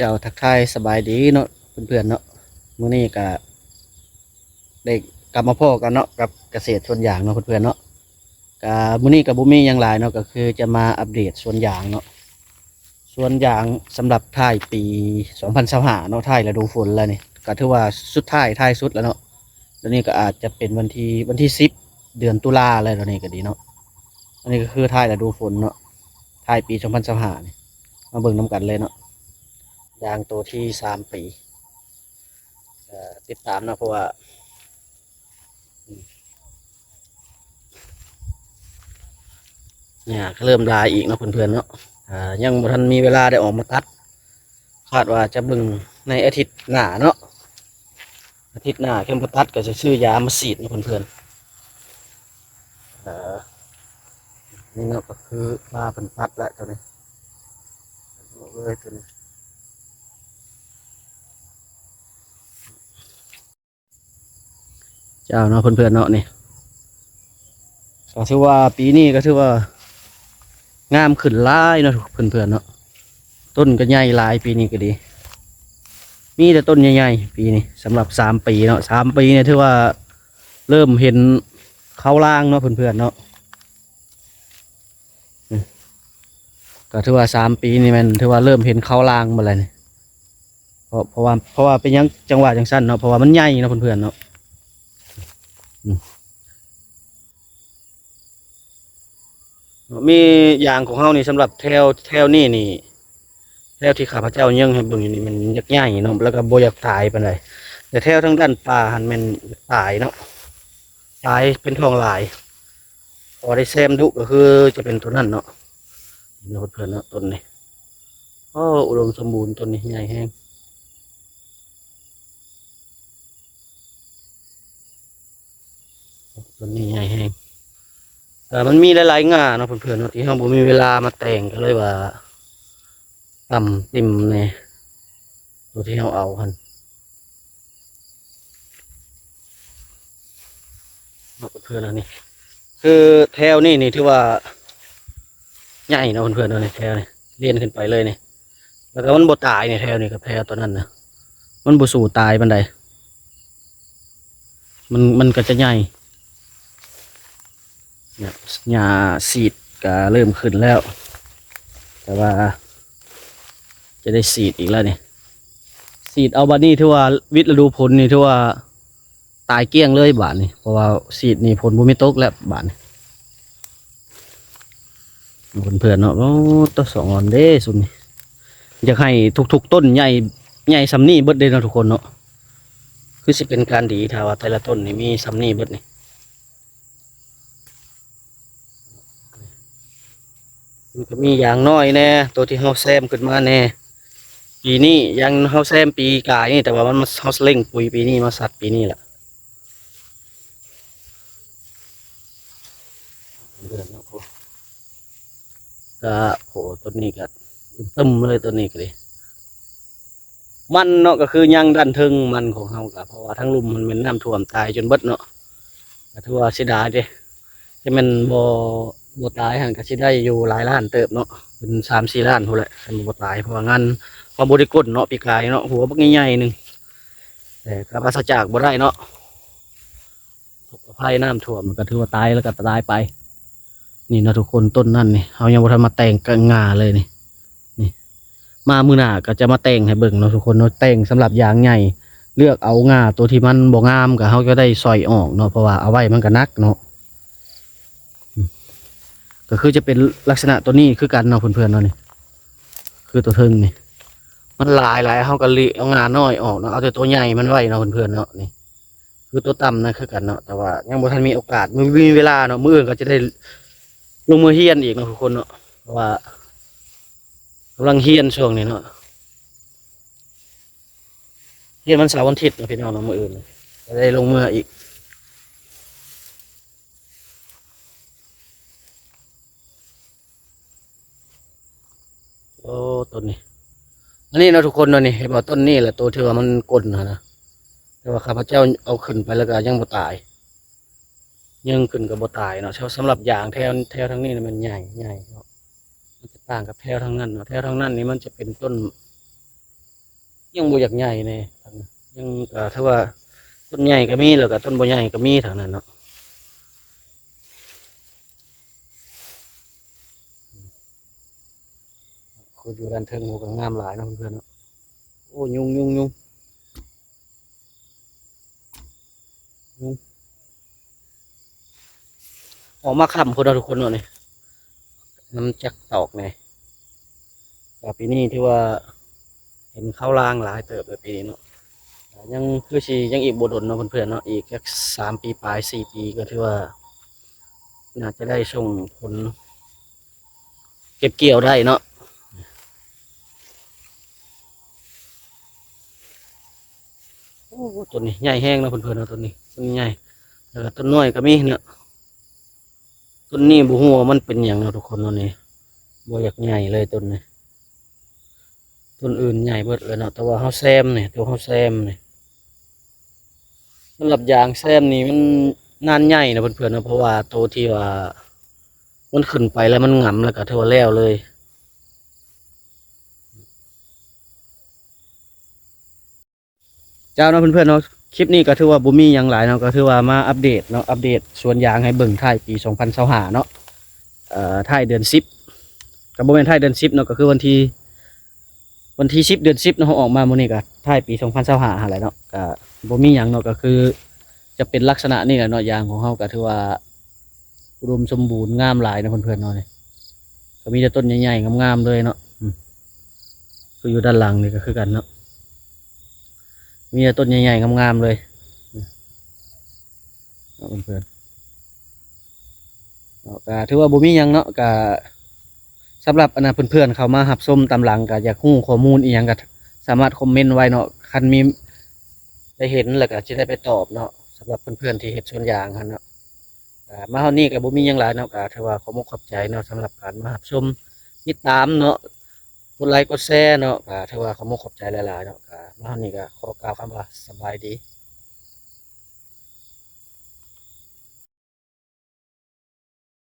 เจ้าทักทายสบายดีเนาะเพื่อนๆเนาะมื้อนี้ก็ได้กลับมาพบกันเนาะกับเกษตรสวนยางเนาะเพื่อนๆเนาะก็มื้อนี้ก็บ่มีหยังหลายเนาะก็คือจะมาอัปเดตสวนยางเนาะสวนยางสำหรับท้ายปี2025เนาะท้ายฤดูฝนแล้วนี่ก็ถือว่าสุดท้ายสุดแล้วเนาะตอนนี้ก็อาจจะเป็นวันที่10เดือนตุลาอะไรตอนนี้ก็ดีเนาะอันนี้ก็คือท้ายฤดูฝนเนาะท้ายปี2025นี่มาเบิ่งนํกันเลยเนาะยางตัวที่3 ปีติดตามนะเพราะว่าเนี่ยก็เริ่มลายอีกเนาะเพื่อนๆเนาะยังบ่ทันมีเวลาได้ออกมาตัดคาดว่าจะเบึงในอาทิตย์หน้าเนาะอาทิตย์หน้าเข้มตัดก็จะซื้อยามาฉีดเนาะเพื่อนๆนี่เนาะก็คือว่าเป็นตัดแล้วตัวนี้เลยตัวนี้เจ้าเนาะเพื่อนๆเนาะนี่ก็ถือว่าปีนี้ก็ถือว่างามขึ้นหลายเนาะเพื่อนๆเนาะต้นก็ใหญ่หลายปีนี้ก็ดีมีแต่ต้นใหญ่ๆปีนี้สำหรับ3 ปีเนาะ3 ปีเนี่ยถือว่าเริ่มเห็นเขาล่างเนาะเพื่อนๆเนาะก็ถือว่า3 ปีนี่มันถือว่าเริ่มเห็นเขาล่างมาเลยเนี่ยเพราะว่าเป็นยังจังหวะจังสั้นเนาะเพราะว่ามันใหญ่เนาะเพื่อนๆเนาะมีอย่างของเฮานี่สำหรับแถวนี่แถวที่ข้าพเจ้ายังให้เบิ่งอยู่นี่มันยักใหญ่เนาะแล้วก็บ่อยากตายปานใดแต่แถวทางด้านป่าหันแม่นตายเนาะตายเป็นทองลายพอได้แซมดุก็คือจะเป็นตัวนั้นเนาะเนาะเพื่อนๆเนาะต้นนี้โอ้อุดมสมบูรณ์ต้นนี้ใหญ่แฮงต้นนี้ใหญ่แฮงแต่มันมีหลายๆง่าเนาะเพื่อนๆเนาะที่เฮาบ่มีเวลามาแต่งก็เลยว่าต่ำติ่มในตัวที่เราเอาคันเพื่อนๆอันนี้คือแถวนี่ถือว่าใหญ่เนาะเพื่อนๆเนาะนี่แถวนี่เลียนขึ้นไปเลยนี่แล้วก็มันบ่ตายนี่แถวนี่กับแถวตัวนั้นนะมันบ่สู่ตายปานใดมันก็จะใหญ่เนี่ยหญ้าซีดก็เริ่มขึ้นแล้ว แต่ว่าจะได้ซีดอีกแล้วนี่ซีดเอาบานี่ที่ว่าวิทย์ฤดูผลนี่ที่ว่าตายเกลี้ยงเลยบาทนี่เพราะว่าซีดนี่ผลบ่มีตกแล้วบาทนี่เพื่อนๆเนาะโอ้ตัวสองอันเด้สุดนี่อยากให้ทุกๆต้นใหญ่ซำนี้เบิดเด้เนาะทุกคนเนาะคือสิเป็นการดีถ้าว่าแต่ละต้นนี่มีซำนี้เบิดนี่มันก็มีอย่างน้อยแน่ตัวที่เฮาแซมขึ้นมาแน่ปีนี้ยังเฮาแซมปีกายนี่แต่ว่ามันมาเฮาเร่งปุ๋ยปีนี้มาสัตว์ปีนี้แหละเดือนเนาะก็โหต้นนี้ก็ตึมเลยต้นนี้ก็ดิมันเนาะก็คือยังดันทึงมันของเฮาก็เพราะว่าทั้งลุ่มมันเป็นน้ำท่วมตายจนเบิดเนาะก็ถือว่าเสียดายเด้ที่มันบ่ตายหันก็สิได้อยู่หลายล้านเติบเนาะเป็น3-4 ล้านพุ่นแหละคันบ่ตายเพราะว่างานมาบ่ได้กดเนาะปีกายเนาะหัวบักใหญ่ๆนึงแต่ก็ปราศจากบ่ได้เนาะภัยน้ำท่วมมันก็ถือว่าตายแล้วก็ตายไปนี่เนาะทุกคนต้นนั่นนี่เฮายังบ่ทันมาแต่งกงาเลยนี่มามื้อหน้าก็จะมาแต่งให้เบิ่งเนาะทุกคนเนาะแต่งสำหรับยางใหญ่เลือกเอางาตัวที่มันบ่งามก็เฮาก็ได้สอยออกเนาะเพราะว่าเอาไว้มันก็หนักเนาะก็คือจะเป็นลักษณะตัวนี้คือกันเนาะเพื่อนๆเนาะนี่คือตัวเทิงนี่มันหลายเฮาก็เลีเอางาน้อยออกเนาะเอาแต่ตัวใหญ่มันไว้เนาะเพื่อนๆเนาะนี่คือตัวต่ำนะคือกันเนาะแต่ว่ายังบ่ทันมีโอกาสมีเวลาเนาะมื้ออื่นก็จะได้ลงมือเฮียนอีกเนาะทุกคนเนาะเพราะว่ากำลังเฮียนช่วงนี้เนาะเฮียนวันเสาร์วันอาทิตย์เนาะพี่น้องเนาะมื้ออื่นจะได้ลงมืออีกโอ้ต้นนี้อันนี้เนาะทุกคนเนาะนี่เห็นบ่ต้นนี้แหละตัวที่ว่ามันก้นนะแต่ว่าข้าพเจ้าเอาขึ้นไปแล้วก็ยังบ่ตายยังขึ้นกับบ่ตายเนาะสำหรับยางแถวทางนี้มันใหญ่เนาะมันจะต่างกับแถวทางนั้นเนาะแถวทางนั้นนี่มันจะเป็นต้น ยังบ่อยากใหญ่แน่ยังถ้าว่าต้นใหญ่ก็มีแล้วก็ต้นบ่ใหญ่ก็มีทางนั้นเนาะคืออยู่ด้านเทิงหมู่ก็งามหลายเนาะเพื่อนๆเนาะโอ้ยุงออกมาค่ำพุ่นเนาะทุกคนเนาะนี่น้ำจักตอกแน่แต่ปีนี้ที่ว่าเห็นข้าวรางหลายเติบเลยปีนี้เนาะยังคือสิยังอีกบ่ดนเนาะเพื่อนๆเนาะอีกแค่3 ปีปลาย4 ปีก็ถือว่าน่าจะได้ส่งผลเก็บเกี่ยวได้เนาะโอ้ต้นนี้ใหญ่แห้งเนาะเพื่อนๆเนาะต้นนี้ต้นใหญ่แล้วก็ต้นน้อยก็มีเนี่ยต้นนี้บ่ฮู้ว่ามันเป็นหยังเนาะทุกคนเนาะนี่บ่อยากใหญ่เลยต้นนี้ต้นอื่นใหญ่เบิดเลยเนาะแต่ว่าเฮาแซมนี่ตัวเฮาแซมนี่สำหรับยางแซมนี่มันนานใหญ่นะเพื่อนๆเนาะเพราะว่าโตวที่ว่ามันขึ้นไปแล้วมันหงำแล้วก็ถือว่าแล้วเลยเจ้าเนาะเพื่อนๆเนาะคลิปนี้ก็ถือว่าบ่มีหยังหลายเนาะก็ถือว่ามาอัปเดตเนาะอัปเดตสวนยางให้เบิ่งท้ายปี2025เนาะท้ายเดือน10ก็บ่แม่นท้ายเดือน10เนาะก็คือวันที่10เดือน10เนาะเขาออกมามื้อนี้ก็ท้ายปี2025หั่นแหละเนาะก็บ่มีหยังเนาะก็คือจะเป็นลักษณะนี้แหละเนาะยางของเฮาก็ถือว่าอุดมสมบูรณ์งามหลายนะเพื่อนๆเนาะนี่ก็มีแต่ต้นใหญ่ๆงามๆเลยเนาะคืออยู่ด้านหลังนี่ก็คือกันเนาะมีแต่ต้นใหญ่ๆงามๆเลยเนาะเพื่อนๆเนาะก็ถือว่าบ่มีหยังเนาะก็สำหรับอันนั้นเพื่อนๆเขามาหับส้มตามหลังก็อยากรู้ข้อมูลอีหยังก็สามารถคอมเมนต์ไว้เนาะคันมีได้เห็นแล้วก็จะได้ไปตอบเนาะสำหรับเพื่อนๆที่เฮ็ดสวนยางหั่นเนาะมาเฮานี้ก็บ่มีหยังหลายเนาะก็ถือว่าขอมกขอบใจเนาะสำหรับการมาหับชมติดตามเนาะกดไลค์กดแชร์เนาะก็ถือว่าขอมกขอบใจหลายๆเนาะก็มาเฮานี้ก็ขอกล่าวคำว่าสบายดี